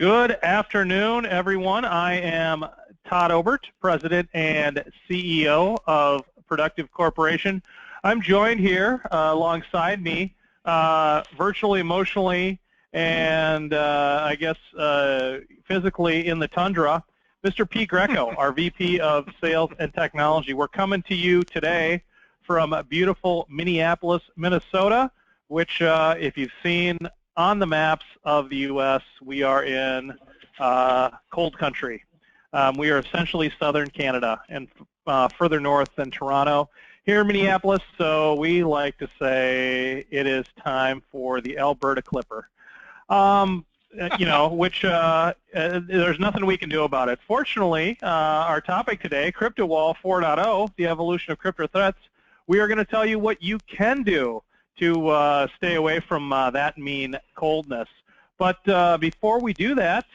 Good afternoon, everyone. I am Todd Obert, President and CEO of Productive Corporation. I'm joined here alongside me, virtually, emotionally, and I guess physically in the tundra, Mr. Pete Greco, our VP of Sales and Technology. We're coming to you today from beautiful Minneapolis, Minnesota, which if you've seen on the maps of the U.S., we are in cold country. We are essentially southern Canada and further north than Toronto. Here in Minneapolis, so we like to say it is time for the Alberta Clipper. Which there's nothing we can do about it. Fortunately, our topic today, CryptoWall 4.0, the evolution of crypto threats, we are going to tell you what you can do to stay away from that mean coldness. But before we do that,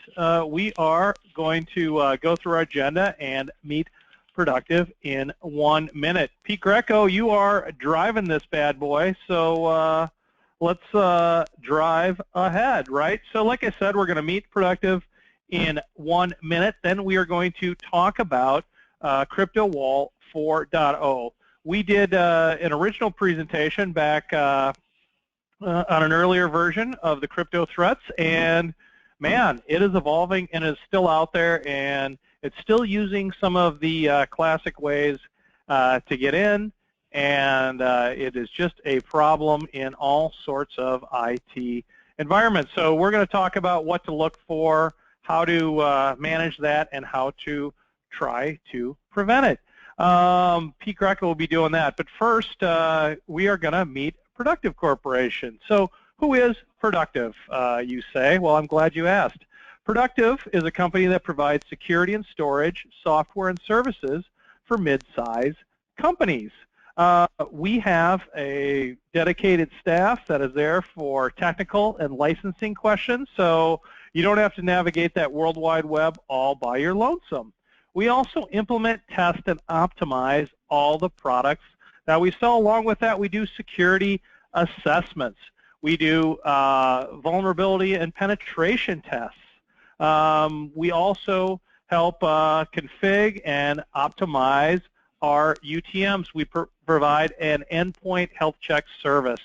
we are going to go through our agenda and meet Productive in 1 minute. Pete Greco, you are driving this bad boy, so let's drive ahead, right? So like I said, we're going to meet Productive in 1 minute. Then we are going to talk about CryptoWall 4.0. We did an original presentation back on an earlier version of the crypto threats, and man, it is evolving and is still out there, and it's still using some of the classic ways to get in, and it is just a problem in all sorts of IT environments. So we're going to talk about what to look for, how to manage that, and how to try to prevent it. Pete Greco will be doing that. But first, we are going to meet Productive Corporation. So who is Productive, you say? Well, I'm glad you asked. Productive is a company that provides security and storage, software and services for mid-size companies. We have a dedicated staff that is there for technical and licensing questions, so you don't have to navigate that World Wide Web all by your lonesome. We also implement, test, and optimize all the products that we sell. Along with that, we do security assessments. We do vulnerability and penetration tests. We also help config and optimize our UTMs. We provide an endpoint health check service.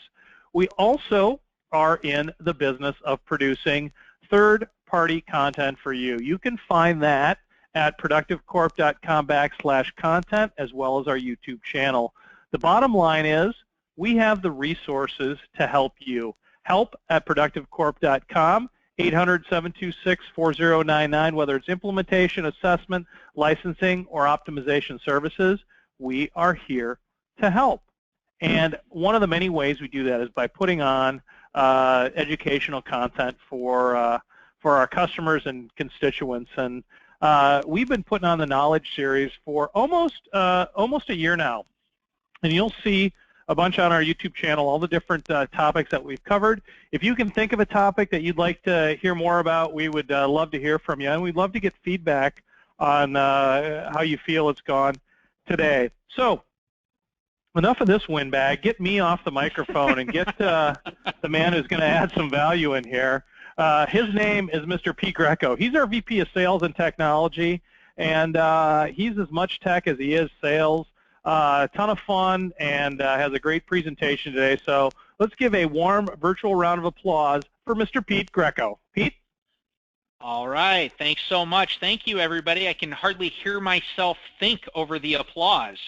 We also are in the business of producing third-party content for you. You can find that at productivecorp.com/content, as well as our YouTube channel. The bottom line is we have the resources to help you. Help at productivecorp.com, 800-726-4099, whether it's implementation, assessment, licensing, or optimization services, we are here to help. And one of the many ways we do that is by putting on educational content for our customers and constituents. And we've been putting on the Knowledge Series for almost a year now. And you'll see a bunch on our YouTube channel, all the different topics that we've covered. If you can think of a topic that you'd like to hear more about, we would love to hear from you. And we'd love to get feedback on how you feel it's gone today. So enough of this windbag. Get me off the microphone and get the man who's going to add some value in here. His name is Mr. Pete Greco. He's our VP of Sales and Technology, and he's as much tech as he is sales. A ton of fun, and has a great presentation today. So let's give a warm virtual round of applause for Mr. Pete Greco. Pete? All right. Thanks so much. Thank you, everybody. I can hardly hear myself think over the applause.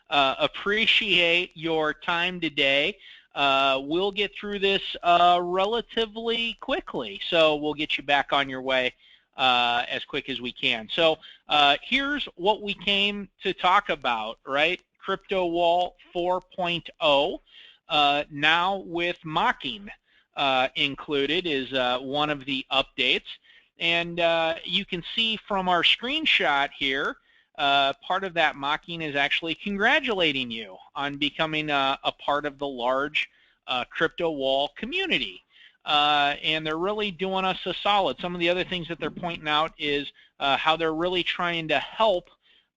Appreciate your time today. We'll get through this relatively quickly, so we'll get you back on your way as quick as we can. So here's what we came to talk about, right? CryptoWall 4.0, now with mocking included, is one of the updates. And you can see from our screenshot here, part of that mocking is actually congratulating you on becoming a part of the large CryptoWall community. And they're really doing us a solid. Some of the other things that they're pointing out is how they're really trying to help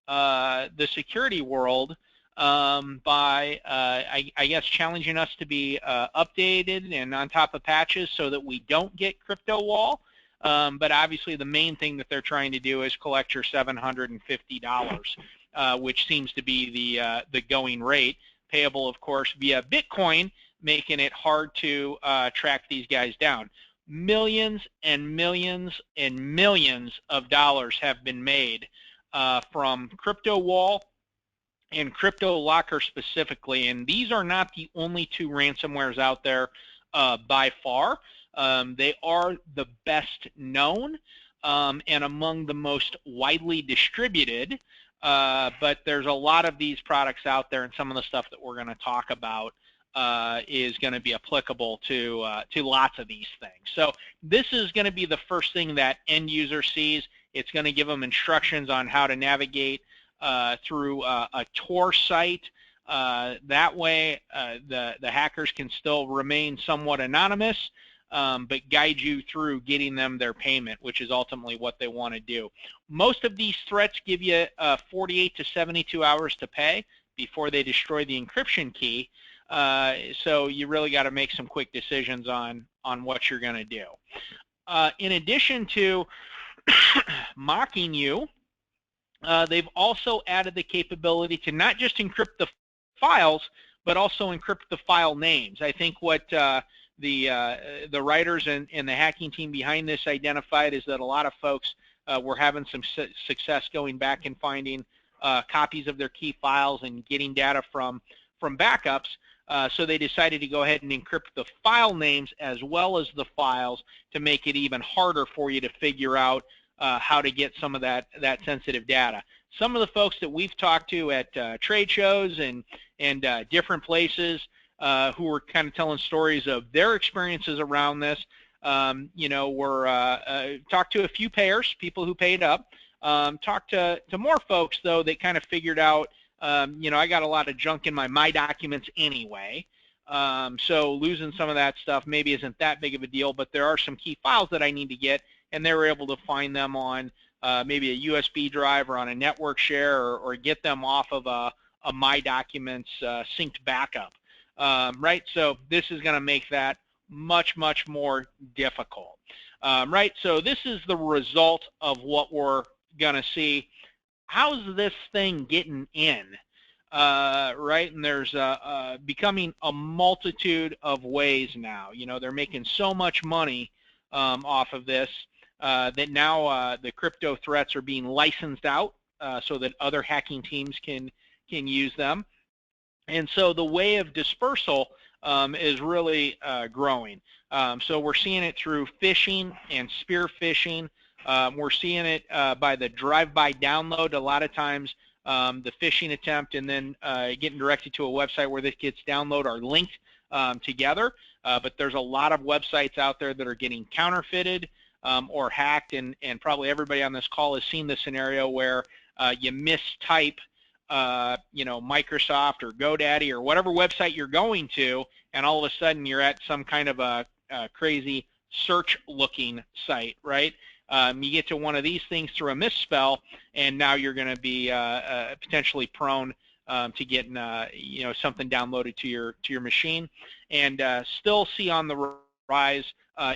the security world by, I guess, challenging us to be updated and on top of patches so that we don't get CryptoWall. but obviously the main thing that they're trying to do is collect your $750, which seems to be the going rate, payable, of course, via Bitcoin, making it hard to track these guys down. Millions and millions and millions of dollars have been made from CryptoWall and CryptoLocker specifically, and these are not the only two ransomwares out there by far. They are the best known and among the most widely distributed, but there's a lot of these products out there, and some of the stuff that we're going to talk about is going to be applicable to lots of these things. So this is going to be the first thing that end user sees. It's going to give them instructions on how to navigate through a Tor site. That way the hackers can still remain somewhat anonymous, but guide you through getting them their payment, which is ultimately what they want to do. Most of these threats give you 48 to 72 hours to pay before they destroy the encryption key. So you really got to make some quick decisions on what you're going to do. In addition to mocking you, they've also added the capability to not just encrypt the files, but also encrypt the file names. I think what the writers and the hacking team behind this identified is that a lot of folks were having some success going back and finding copies of their key files and getting data from backups. So they decided to go ahead and encrypt the file names as well as the files to make it even harder for you to figure out how to get some of that sensitive data. Some of the folks that we've talked to at trade shows and different places who were kind of telling stories of their experiences around this, were talked to a few payers, people who paid up, talked to more folks though that kind of figured out, I got a lot of junk in my documents anyway, so losing some of that stuff maybe isn't that big of a deal, but there are some key files that I need to get, and they were able to find them on maybe a USB drive or on a network share, or get them off of a My Documents synced backup. Right, so this is going to make that much, much more difficult. Right, so this is the result of what we're going to see. How's this thing getting in? Right, and there's becoming a multitude of ways now. They're making so much money off of this that now the crypto threats are being licensed out so that other hacking teams can use them. And so the way of dispersal is really growing. So we're seeing it through phishing and spear phishing. We're seeing it by the drive-by download. A lot of times the phishing attempt and then getting directed to a website where this gets downloaded are linked together. But there's a lot of websites out there that are getting counterfeited or hacked, and probably everybody on this call has seen the scenario where you mistype Microsoft or GoDaddy or whatever website you're going to, and all of a sudden you're at some kind of a crazy search-looking site, right? You get to one of these things through a misspell, and now you're going to be potentially prone to getting something downloaded to your machine, and still see on the rise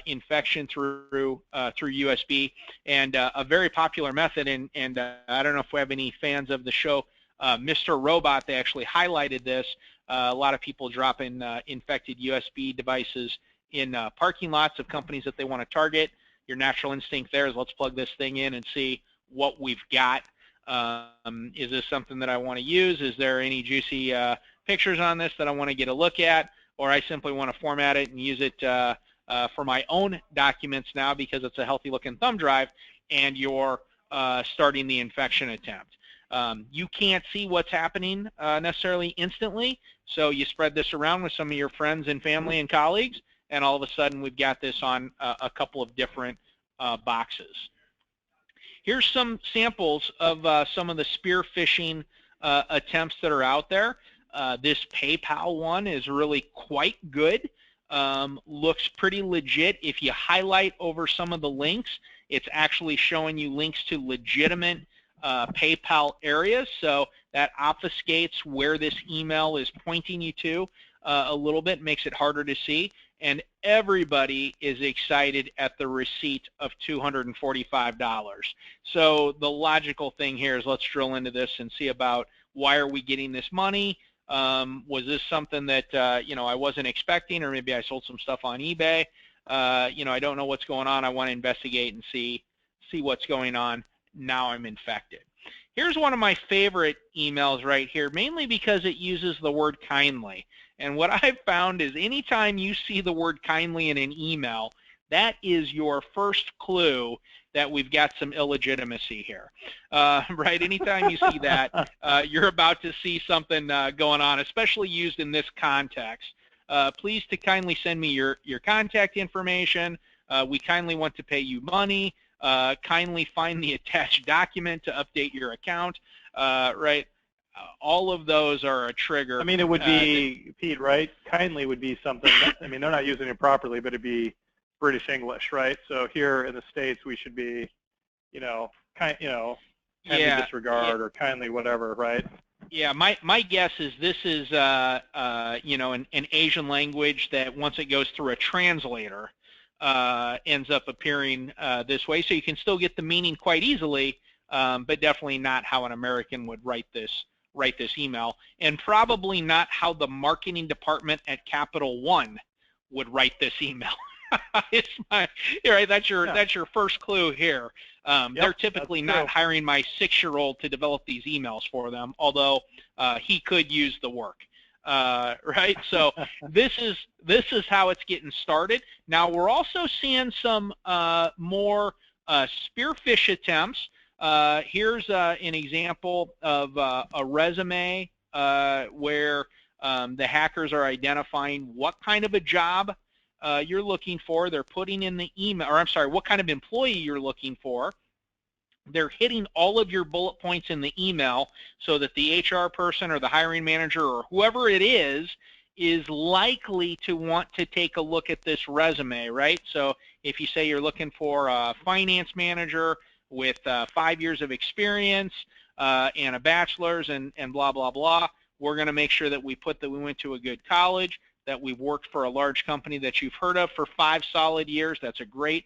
infection through USB, and a very popular method. And I don't know if we have any fans of the show, Mr. Robot. They actually highlighted this. A lot of people dropping infected USB devices in parking lots of companies that they want to target. Your natural instinct there is, let's plug this thing in and see what we've got. Is this something that I want to use? Is there any juicy pictures on this that I want to get a look at? Or I simply want to format it and use it for my own documents now because it's a healthy looking thumb drive, and you're starting the infection attempt. You can't see what's happening necessarily instantly, so you spread this around with some of your friends and family and colleagues, and all of a sudden we've got this on a couple of different boxes. Here's some samples of some of the spear phishing attempts that are out there. This PayPal one is really quite good. Looks pretty legit. If you highlight over some of the links, it's actually showing you links to legitimate PayPal areas, so that obfuscates where this email is pointing you to a little bit, makes it harder to see. and everybody is excited at the receipt of $245. So the logical thing here is let's drill into this and see about why are we getting this money. Was this something that I wasn't expecting, or maybe I sold some stuff on eBay? I don't know what's going on. I want to investigate and see what's going on. Now I'm infected. Here's one of my favorite emails right here, mainly because it uses the word kindly. And what I've found is anytime you see the word kindly in an email, that is your first clue that we've got some illegitimacy here, right? Anytime you see that, you're about to see something going on, especially used in this context. Please to kindly send me your contact information. We kindly want to pay you money. Kindly find the attached document to update your account, right? All of those are a trigger. I mean, it would be, Pete, right? Kindly would be something, I mean, they're not using it properly, but it'd be British English, right? So here in the States, we should be, kindly disregard or kindly whatever, right? Yeah, my guess is this is, an Asian language that once it goes through a translator, ends up appearing this way. So you can still get the meaning quite easily, but definitely not how an American would write this email, and probably not how the marketing department at Capital One would write this email. Right? That's your first clue here. They're typically not hiring my 6-year-old to develop these emails for them, although he could use the work. Right? So this is how it's getting started. Now we're also seeing some more spearfish attempts. Here's an example of a resume where the hackers are identifying what kind of a job you're looking for. They're putting in the email, or I'm sorry, what kind of employee you're looking for. They're hitting all of your bullet points in the email so that the HR person or the hiring manager or whoever it is likely to want to take a look at this resume, right? So if you say you're looking for a finance manager with 5 years of experience and a bachelor's and blah, blah, blah, we're going to make sure that we put that we went to a good college, that we've worked for a large company that you've heard of for 5 solid years. That's a great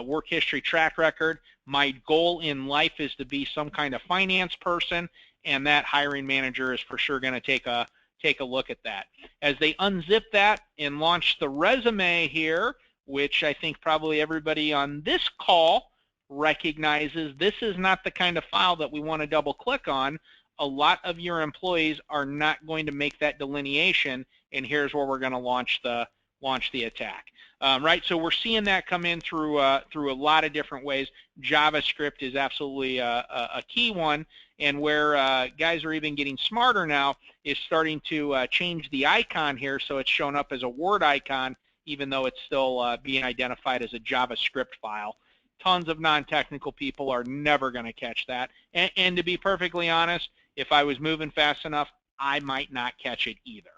work history track record. My goal in life is to be some kind of finance person, and that hiring manager is for sure going to take a look at that. As they unzip that and launch the resume here, which I think probably everybody on this call recognizes, this is not the kind of file that we want to double click on. A lot of your employees are not going to make that delineation, and here's where we're going to launch the attack. Right, so we're seeing that come in through a lot of different ways. JavaScript is absolutely a key one, and where guys are even getting smarter now is starting to change the icon here so it's shown up as a Word icon, even though it's still being identified as a JavaScript file. Tons of non-technical people are never going to catch that, and to be perfectly honest, if I was moving fast enough, I might not catch it either.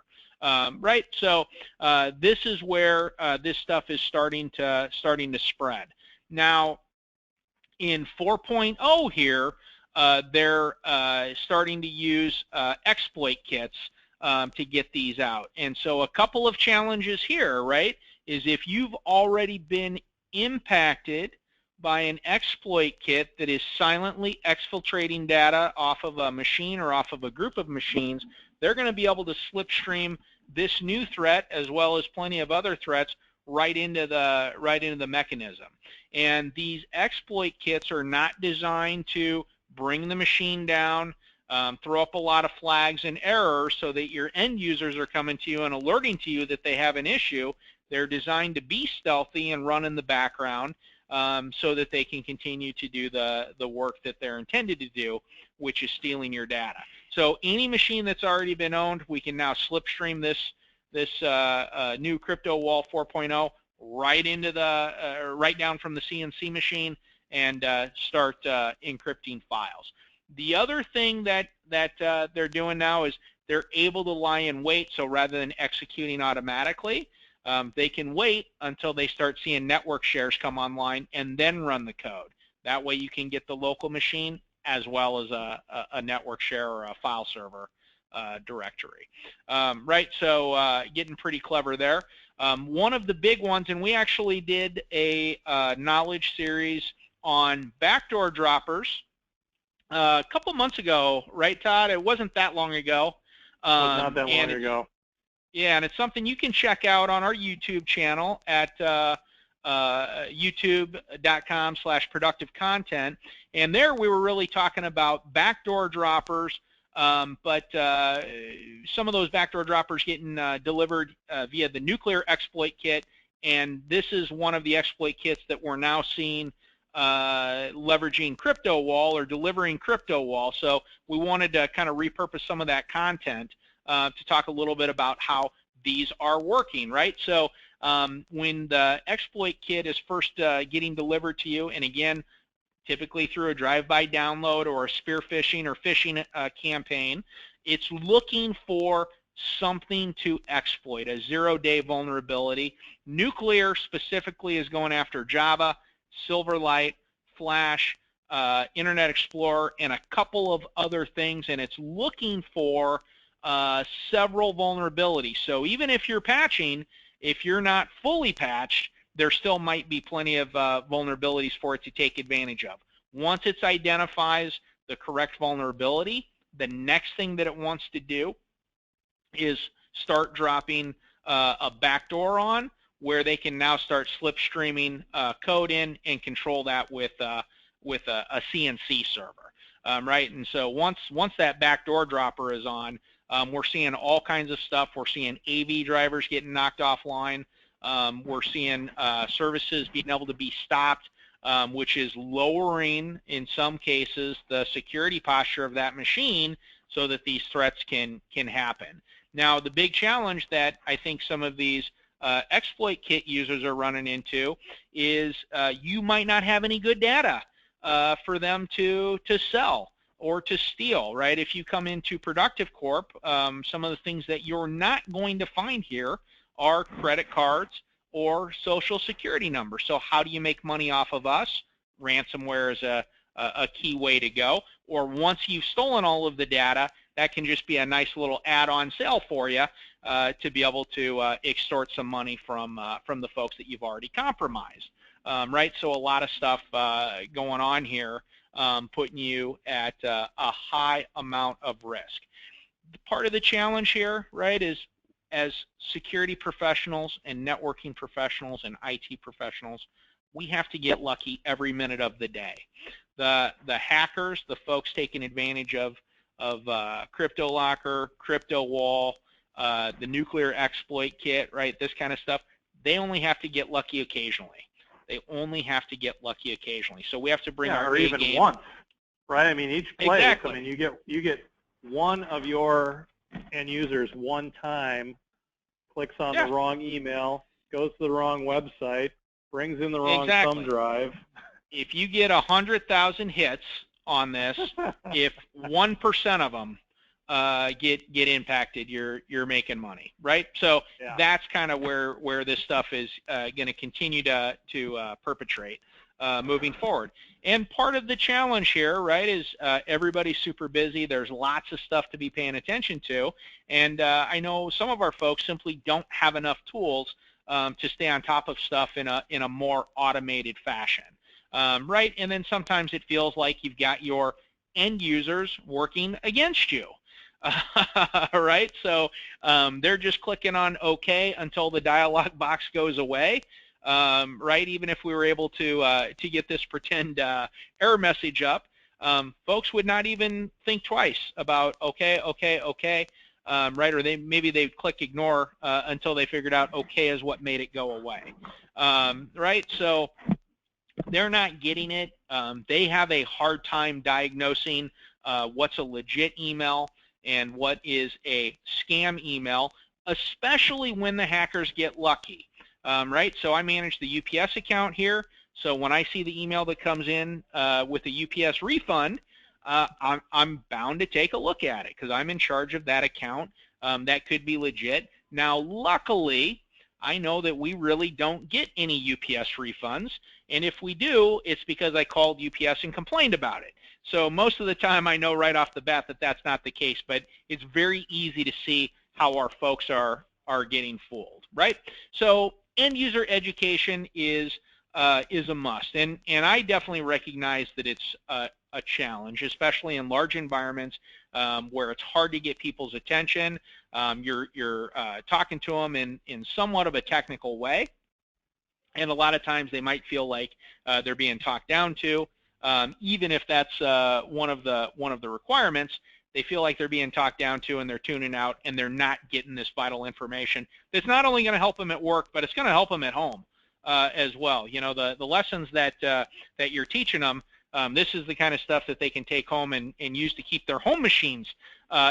Right, so this is where this stuff is starting to spread. Now, in 4.0 here, they're starting to use exploit kits to get these out. And so a couple of challenges here, right, is if you've already been impacted by an exploit kit that is silently exfiltrating data off of a machine or off of a group of machines, they're going to be able to slipstream this new threat as well as plenty of other threats right into the mechanism. And these exploit kits are not designed to bring the machine down, throw up a lot of flags and errors so that your end users are coming to you and alerting to you that they have an issue. They're designed to be stealthy and run in the background so that they can continue to do the work that they're intended to do, which is stealing your data. So any machine that's already been owned, we can now slipstream this new CryptoWall 4.0 right into the right down from the CNC machine and start encrypting files. The other thing that they're doing now is they're able to lie in wait. So rather than executing automatically, they can wait until they start seeing network shares come online and then run the code. That way you can get the local machine as well as a network share or a file server directory. Right, so getting pretty clever there. One of the big ones, and we actually did a knowledge series on backdoor droppers a couple months ago, right, Todd? It wasn't that long ago. It was not that long ago. Yeah, and it's something you can check out on our YouTube channel at youtube.com/productive content. And there we were really talking about backdoor droppers, but some of those backdoor droppers getting delivered via the nuclear exploit kit. And this is one of the exploit kits that we're now seeing leveraging CryptoWall or delivering CryptoWall. So we wanted to kind of repurpose some of that content to talk a little bit about how these are working, right? So when the exploit kit is first getting delivered to you, and again, typically through a drive-by download or a spear phishing or phishing campaign, it's looking for something to exploit, a zero-day vulnerability. Nuclear specifically is going after Java, Silverlight, Flash, Internet Explorer, and a couple of other things, and it's looking for several vulnerabilities. So even if you're patching, if you're not fully patched, there still might be plenty of vulnerabilities for it to take advantage of. Once it identifies the correct vulnerability, the next thing that it wants to do is start dropping a backdoor on where they can now start slipstreaming code in and control that with a CNC server, right? And so once that backdoor dropper is on, we're seeing all kinds of stuff. We're seeing AV drivers getting knocked offline. We're seeing services being able to be stopped, which is lowering, in some cases, the security posture of that machine so that these threats can happen. Now, the big challenge that I think some of these exploit kit users are running into is you might not have any good data for them to sell or to steal, right? If you come into Productive Corp, some of the things that you're not going to find here are credit cards or social security numbers. So how do you make money off of us? Ransomware is a key way to go. Or once you've stolen all of the data, that can just be a nice little add-on sale for you to be able to extort some money from the folks that you've already compromised, right? So a lot of stuff going on here, putting you at a high amount of risk. Part of the challenge here, right, is as security professionals and networking professionals and IT professionals, we have to get lucky every minute of the day. The hackers, the folks taking advantage of CryptoLocker, CryptoWall, the nuclear exploit kit, right, this kind of stuff, they only have to get lucky occasionally. They only have to get lucky occasionally. So we have to bring our or even game. Once, right? I mean, each place, Exactly. I mean, you get one of your end users one time, clicks on the wrong email, goes to the wrong website, brings in the wrong thumb drive. If you get 100,000 hits on this, if 1% of them get impacted, you're making money, right? So that's kind of where this stuff is going to continue to perpetrate moving forward. And part of the challenge here, right, is everybody's super busy. There's lots of stuff to be paying attention to, and I know some of our folks simply don't have enough tools to stay on top of stuff in a more automated fashion, right? And then sometimes it feels like you've got your end users working against you. Right? So they're just clicking on OK until the dialog box goes away. Right? Even if we were able to get this pretend error message up, folks would not even think twice about OK, right? Or maybe they'd click ignore until they figured out OK is what made it go away. Right? So they're not getting it. They have a hard time diagnosing what's a legit email and what is a scam email, especially when the hackers get lucky, right? So I manage the UPS account here. So when I see the email that comes in with a UPS refund, I'm bound to take a look at it because I'm in charge of that account. That could be legit. Now, luckily, I know that we really don't get any UPS refunds. And if we do, it's because I called UPS and complained about it. So most of the time I know right off the bat that that's not the case, but it's very easy to see how our folks are are getting fooled, right? So end user education is a must, and I definitely recognize that it's a challenge, especially in large environments where it's hard to get people's attention. You're talking to them in somewhat of a technical way, and a lot of times they might feel like they're being talked down to, even if that's one of the requirements. They feel like they're being talked down to, and they're tuning out, and they're not getting this vital information that's not only going to help them at work, but it's going to help them at home as well. You know, the lessons that you're teaching them, this is the kind of stuff that they can take home and use to keep their home machines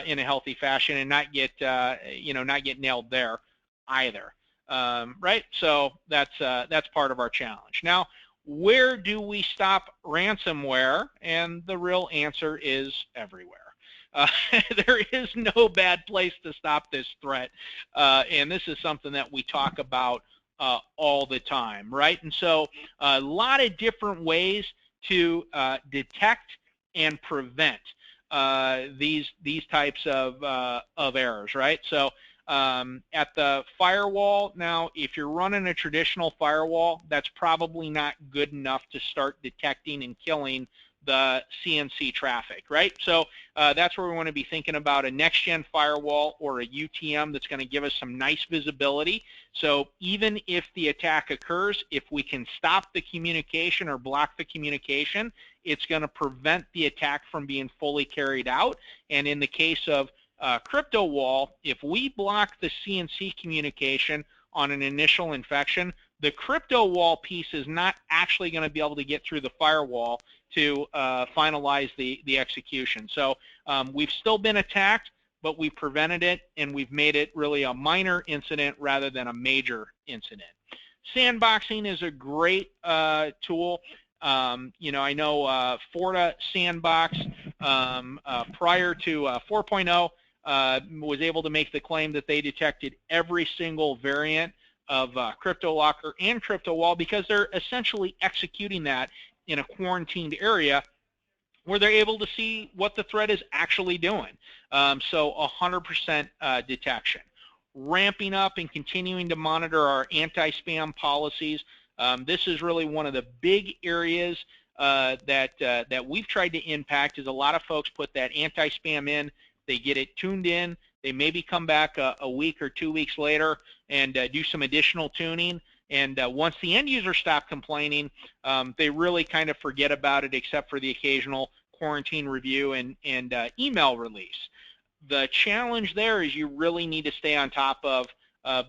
in a healthy fashion and not get not get nailed there either. Right? So that's part of our challenge. Now, where do we stop ransomware? And the real answer is everywhere. There is no bad place to stop this threat, and this is something that we talk about all the time, right? And so a lot of different ways to detect and prevent these types of errors, right? So at the firewall, now, if you're running a traditional firewall, that's probably not good enough to start detecting and killing the CNC traffic, right? So that's where we want to be thinking about a next-gen firewall or a UTM that's going to give us some nice visibility. So even if the attack occurs, if we can stop the communication or block the communication, it's going to prevent the attack from being fully carried out. And in the case of CryptoWall, if we block the CNC communication on an initial infection, the CryptoWall piece is not actually going to be able to get through the firewall to finalize the execution. So we've still been attacked, but we prevented it, and we've made it really a minor incident rather than a major incident. Sandboxing is a great tool. You know, I know Forta Sandbox prior to 4.0 was able to make the claim that they detected every single variant of CryptoLocker and CryptoWall because they're essentially executing that in a quarantined area where they're able to see what the threat is actually doing. So 100% detection. Ramping up and continuing to monitor our anti-spam policies. This is really one of the big areas that we've tried to impact. Is a lot of folks put that anti-spam in, they get it tuned in, they maybe come back a week or 2 weeks later and do some additional tuning. And once the end user stop complaining, they really kind of forget about it, except for the occasional quarantine review and email release. The challenge there is you really need to stay on top of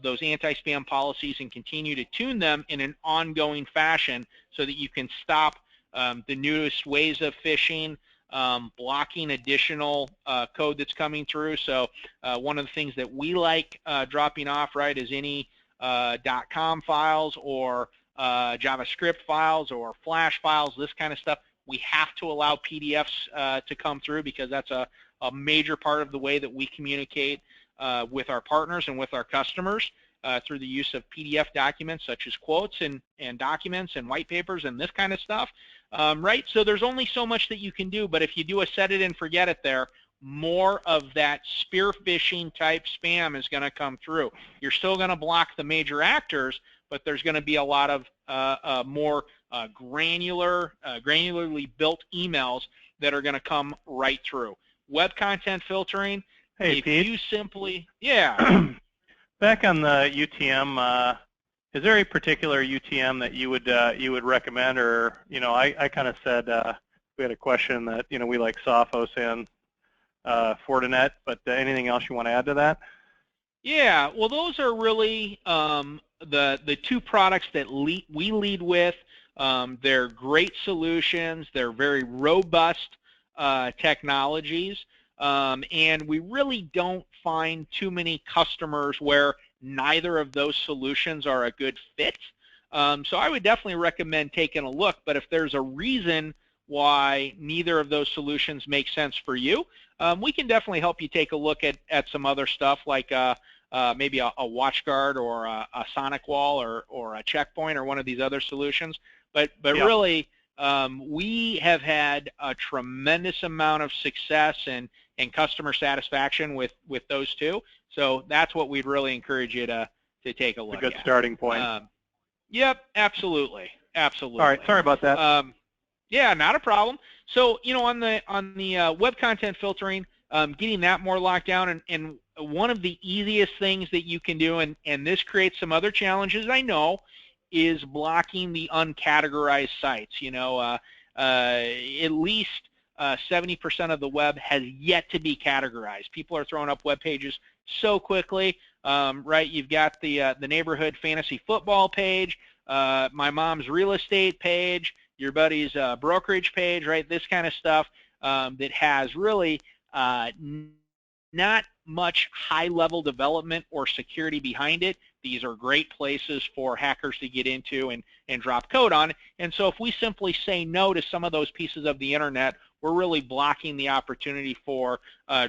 those anti-spam policies and continue to tune them in an ongoing fashion so that you can stop the newest ways of phishing, blocking additional code that's coming through. So one of the things that we like dropping off, right, is any .com files or JavaScript files or Flash files, this kind of stuff. We have to allow PDFs to come through because that's a major part of the way that we communicate with our partners and with our customers through the use of PDF documents such as quotes and documents and white papers and this kind of stuff. Right? So there's only so much that you can do, but if you do a set it and forget it there, more of that spear phishing type spam is going to come through. You're still going to block the major actors, but there's going to be a lot of more granularly built emails that are going to come right through. Web content filtering. Hey, if Pete. you simply, yeah. Back on the UTM, is there a particular UTM that you would recommend? Or I kind of said we had a question that we like Sophos and Fortinet, but anything else you want to add to that? Yeah, well, those are really the two products that we lead with. They're great solutions. They're very robust technologies, and we really don't find too many customers where neither of those solutions are a good fit. So I would definitely recommend taking a look, but if there's a reason why neither of those solutions make sense for you, we can definitely help you take a look at some other stuff like maybe a WatchGuard or a SonicWall or a Checkpoint or one of these other solutions. But yeah. Really, we have had a tremendous amount of success and customer satisfaction with those two. So that's what we'd really encourage you to take a look at. A good starting point. Yep, absolutely. Absolutely. All right, sorry about that. Yeah, not a problem. So, on the web content filtering, getting that more locked down, and one of the easiest things that you can do, and this creates some other challenges, I know, is blocking the uncategorized sites. At least 70% of the web has yet to be categorized. People are throwing up web pages so quickly, right? You've got the neighborhood fantasy football page, my mom's real estate page, your buddy's brokerage page, right? This kind of stuff that has really not much high-level development or security behind it. These are great places for hackers to get into and drop code on. And so if we simply say no to some of those pieces of the internet, we're really blocking the opportunity for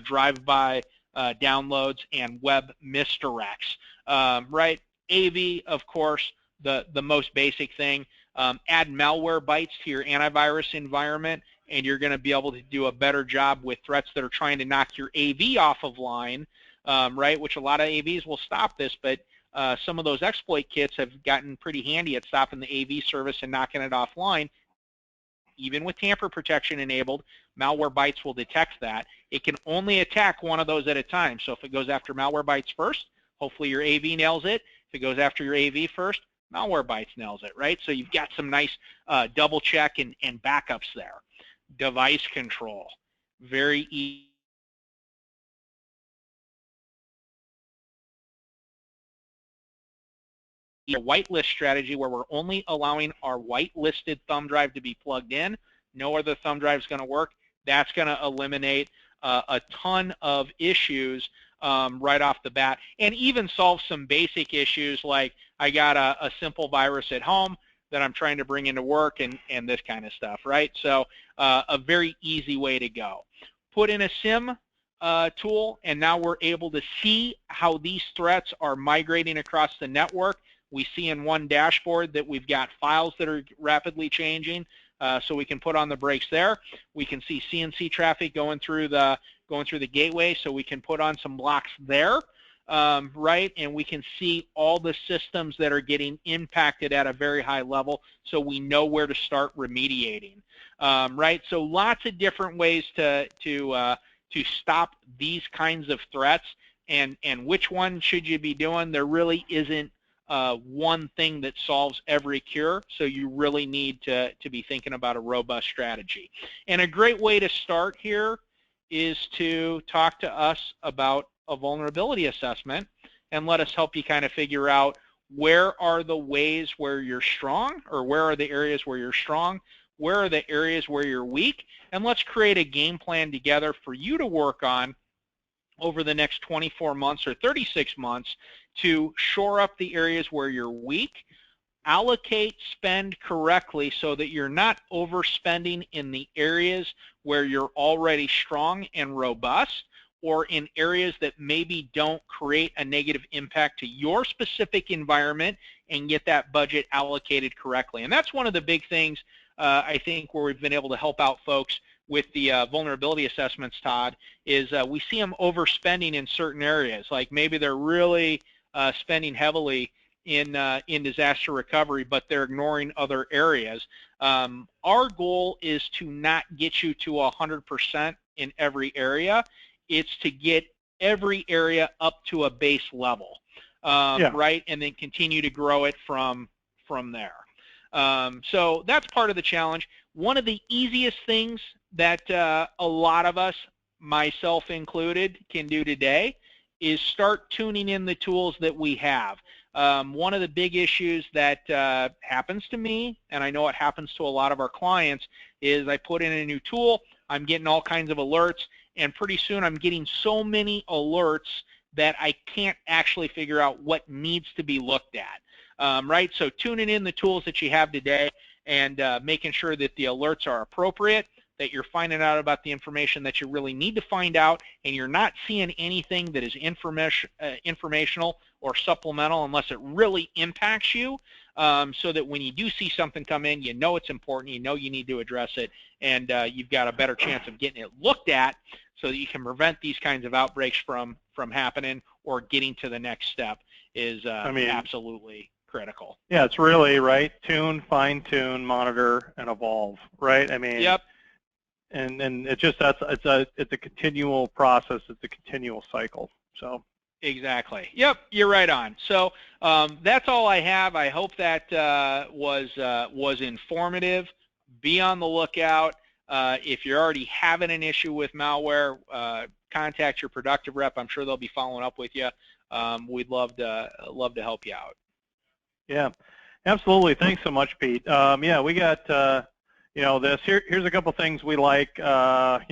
drive-by downloads and web misdirects, right? AV, of course, the most basic thing. Add malware bytes to your antivirus environment, and you're going to be able to do a better job with threats that are trying to knock your AV off of line, right? Which a lot of AVs will stop this, but some of those exploit kits have gotten pretty handy at stopping the AV service and knocking it offline. Even with tamper protection enabled, malware bytes will detect that. It can only attack one of those at a time. So if it goes after malware bytes first, hopefully your AV nails it. If it goes after your AV first, malware bytes nails it, right? So you've got some nice double check and backups there. Device control, very easy. A whitelist strategy where we're only allowing our whitelisted thumb drive to be plugged in. No other thumb drive is going to work. That's going to eliminate a ton of issues right off the bat, and even solve some basic issues like I got a simple virus at home that I'm trying to bring into work and this kind of stuff, right? So a very easy way to go. Put in a SIM tool, and now we're able to see how these threats are migrating across the network. We see in one dashboard that we've got files that are rapidly changing, so we can put on the brakes there. We can see CNC traffic going through the gateway, so we can put on some blocks there, right? And we can see all the systems that are getting impacted at a very high level, so we know where to start remediating, right? So lots of different ways to stop these kinds of threats, and which one should you be doing? There really isn't one thing that solves every cure, so you really need to be thinking about a robust strategy. And a great way to start here is to talk to us about a vulnerability assessment and let us help you kind of figure out where are the ways where you're strong, or where are the areas where you're strong, where are the areas where you're weak, and let's create a game plan together for you to work on over the next 24 months or 36 months to shore up the areas where you're weak, allocate spend correctly so that you're not overspending in the areas where you're already strong and robust, or in areas that maybe don't create a negative impact to your specific environment, and get that budget allocated correctly. And that's one of the big things I think where we've been able to help out folks with the vulnerability assessments, Todd, is we see them overspending in certain areas. Like maybe they're really spending heavily in disaster recovery, but they're ignoring other areas. Our goal is to not get you to 100% in every area. It's to get every area up to a base level, right, and then continue to grow it from there. So that's part of the challenge. One of the easiest things that a lot of us, myself included, can do today is start tuning in the tools that we have. One of the big issues that happens to me, and I know it happens to a lot of our clients, is I put in a new tool, I'm getting all kinds of alerts, and pretty soon I'm getting so many alerts that I can't actually figure out what needs to be looked at, right? So tuning in the tools that you have today and making sure that the alerts are appropriate, that you're finding out about the information that you really need to find out, and you're not seeing anything that is informational or supplemental unless it really impacts you, so that when you do see something come in, you know it's important, you know you need to address it, and you've got a better chance of getting it looked at so that you can prevent these kinds of outbreaks from happening or getting to the next step is absolutely critical. Yeah, it's really, right, tune, fine-tune, monitor, and evolve, right? I mean, yep. And it's just it's a continual process. It's a continual cycle. So exactly. Yep, you're right on. So that's all I have. I hope that was informative. Be on the lookout. If you're already having an issue with malware, contact your productive rep. I'm sure they'll be following up with you. We'd love to help you out. Yeah, absolutely. Thanks so much, Pete. Yeah, we got this. Here's a couple things we like. For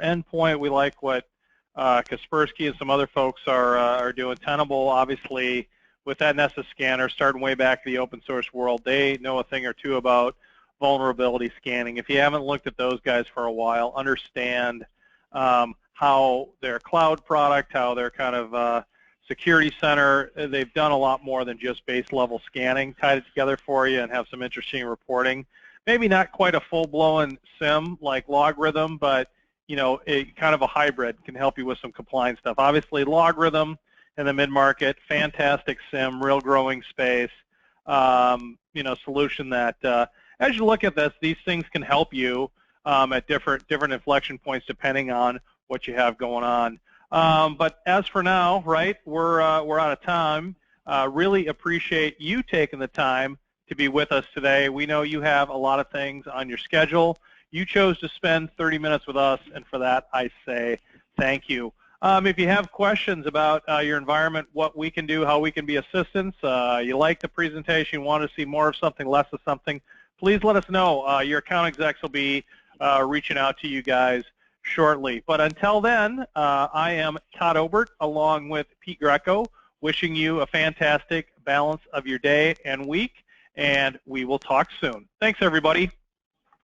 endpoint, we like what Kaspersky and some other folks are doing. Tenable, obviously, with that Nessus scanner, starting way back in the open source world, they know a thing or two about vulnerability scanning. If you haven't looked at those guys for a while, understand how their cloud product, how their kind of security center, they've done a lot more than just base level scanning, tied it together for you and have some interesting reporting. Maybe not quite a full-blown SIM like Logarithm, but kind of a hybrid can help you with some compliance stuff. Obviously, Logarithm in the mid-market, fantastic SIM, real growing space, solution that as you look at this, these things can help you at different inflection points depending on what you have going on. But as for now, right, we're out of time. Really appreciate you taking the time to be with us today. We know you have a lot of things on your schedule. You chose to spend 30 minutes with us, and for that, I say thank you. If you have questions about your environment, what we can do, how we can be assistance, you like the presentation, you want to see more of something, less of something, please let us know. Your account execs will be reaching out to you guys shortly. But until then, I am Todd Obert along with Pete Greco, wishing you a fantastic balance of your day and week, and we will talk soon. Thanks, everybody.